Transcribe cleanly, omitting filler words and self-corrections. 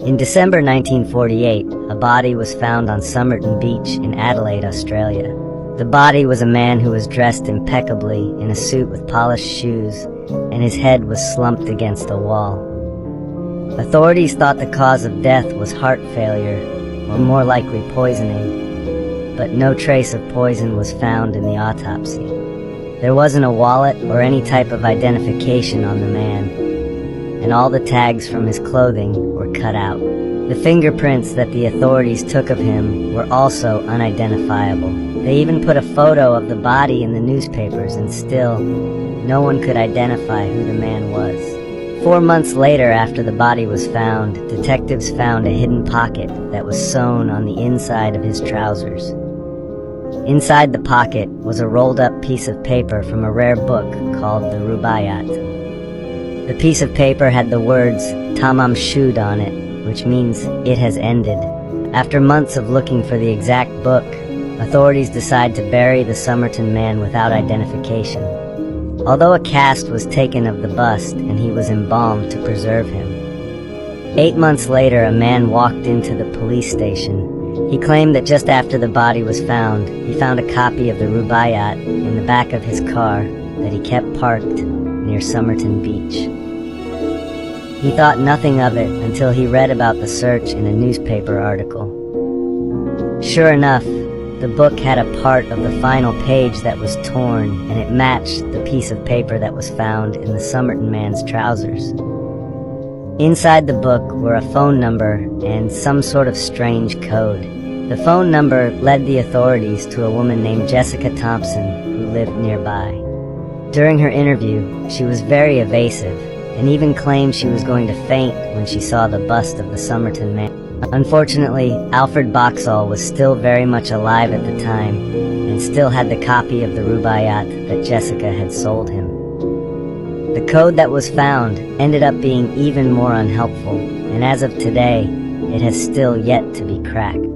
In December 1948, a body was found on Somerton Beach in Adelaide, Australia. The body was a man who was dressed impeccably in a suit with polished shoes, and his head was slumped against a wall. Authorities thought the cause of death was heart failure, or more likely poisoning, but no trace of poison was found in the autopsy. There wasn't a wallet or any type of identification on the man, and all the tags from his clothing were cut out. The fingerprints that the authorities took of him were also unidentifiable. They even put a photo of the body in the newspapers, and still, no one could identify who the man was. 4 months later, after the body was found, detectives found a hidden pocket that was sewn on the inside of his trousers. Inside the pocket was a rolled-up piece of paper from a rare book called the Rubaiyat. The piece of paper had the words Tamam Shud on it, which means it has ended. After months of looking for the exact book, authorities decided to bury the Somerton man without identification. Although a cast was taken of the bust and he was embalmed to preserve him. 8 months later, a man walked into the police station. He claimed that just after the body was found, he found a copy of the Rubaiyat in the back of his car that he kept parked near Somerton Beach. He thought nothing of it until he read about the search in a newspaper article. Sure enough, the book had a part of the final page that was torn, and it matched the piece of paper that was found in the Somerton man's trousers. Inside the book were a phone number and some sort of strange code. The phone number led the authorities to a woman named Jessica Thompson who lived nearby. During her interview, she was very evasive and even claimed she was going to faint when she saw the bust of the Somerton man. Unfortunately, Alfred Boxall was still very much alive at the time and still had the copy of the Rubaiyat that Jessica had sold him. The code that was found ended up being even more unhelpful, and as of today, it has still yet to be cracked.